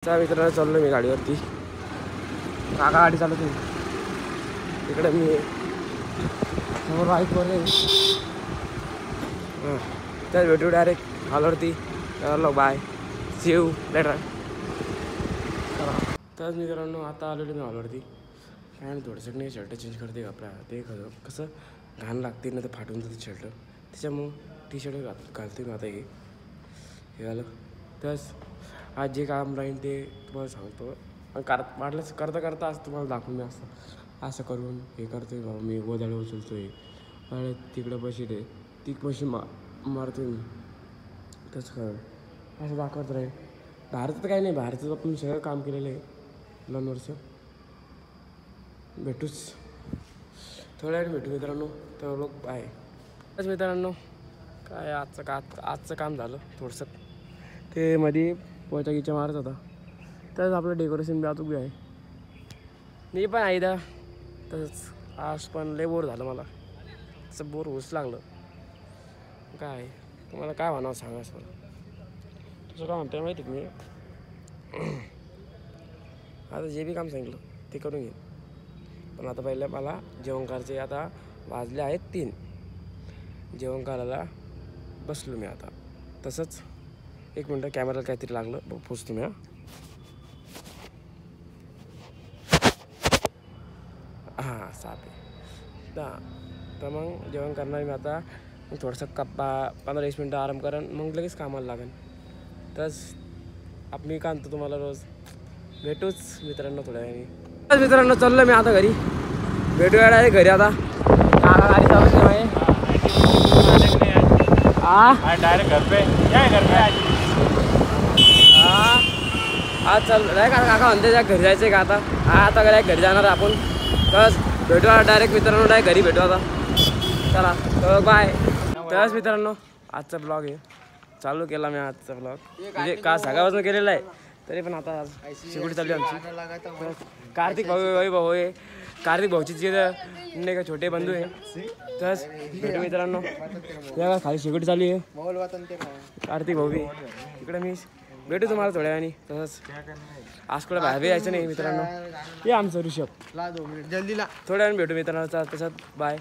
मित्रांनो चाललो मी गाडीवरती. काका गाडी चालवतो इकडे मी समोर बाईकवर आहे. तर भेटू डायरेक्ट हॉलवरती. चलो बाय, सी यू लेटर. तर मित्रांनो आता आलेलो मी हॉलवरती. आणि थोडंसं नाही शर्ट चेंज करते आपल्या ते कसं घाण लागते ना, तर फाटून जाते शर्ट. त्याच्यामुळं टी शर्ट घालते मी आता. हे झालं तस आज जे काम राहील ते तुम्हाला सांगतो. वाटलंच करता करता आज तुम्हाला दाखवून मी असं करून हे करतो आहे. मी गोदाडे उचलतो आहे आणि तिकडं बशी रे ती बशी मारतो मी. तसं कर असं दाखवत राहील. बाहेरचं तर काही नाही, बाहेरचं आपण सगळं काम केलेलं आहे 2 वर्ष. भेटूच थोड्या वेळ भेटू मित्रांनो. तर लोक आहे बस मित्रांनो. काय आजचं काम झालं थोडंसं. ते मध्ये पोचागीच्या मारत होता. तरच आपलं डेकोरेशन बी आता उभी आहे. मी पण आहे दा तसंच. आज पण लय बोर झालं मला. तसं बोर होऊच लागलं. काय तुम्हाला काय म्हणावं सांगा सर. तुझं काय म्हणते माहिती मी आता जे बी काम सांगितलं ते करून घेईन. पण आता पहिलं मला जेवण करायचे. आता वाजले आहेत 3. जेवण करायला बसलो मी आता. तसंच 1 मिनटं कॅमेराला काहीतरी लागलं बघ पोचतो मी. हां साप आहे. तर मग जेवण करणार मी आता. मग थोडंसं 15-20 मिनटं आराम करेन, मग लगेच कामाला लागेल. तस मी का आणतो तुम्हाला रोज. भेटूच मित्रांनो थोड्या वेळाने. मित्रांनो चाललो मी आता घरी. भेटूया डायरेक्ट घरी आता. गाडी चालू आहे डायरेक्ट घर पे आज चल नाही काका म्हणते त्या घरी जायचं आहे का आता. आता डायरेक्ट घरी जाणार आपण. बस भेटूया डायरेक्ट मित्रांनो. डायरेक्ट घरी भेटू आता. चला तर बाय. तरच मित्रांनो आजचा ब्लॉग आहे चालू केला मी. आजचा ब्लॉग म्हणजे का सकाळपासून केलेला आहे, तरी पण आता शेवटी चालली आमची. कार्तिक भाऊ आहे. कार्तिक भाऊची जे नाही का छोटे बंधू आहे. तस भेटू मित्रांनो. त्या खाली शेवटी चालू आहे. कार्तिक भाऊ बी इकडे. मी भेटू तुम्हाला थोड्या वेळाने. तसंच आज कुठं बाहेर यायचं नाही मित्रांनो. हे आमचं ऋषभ. जल्दी ला थोड्या वेळाने भेटू मित्रांनो. तसंच बाय.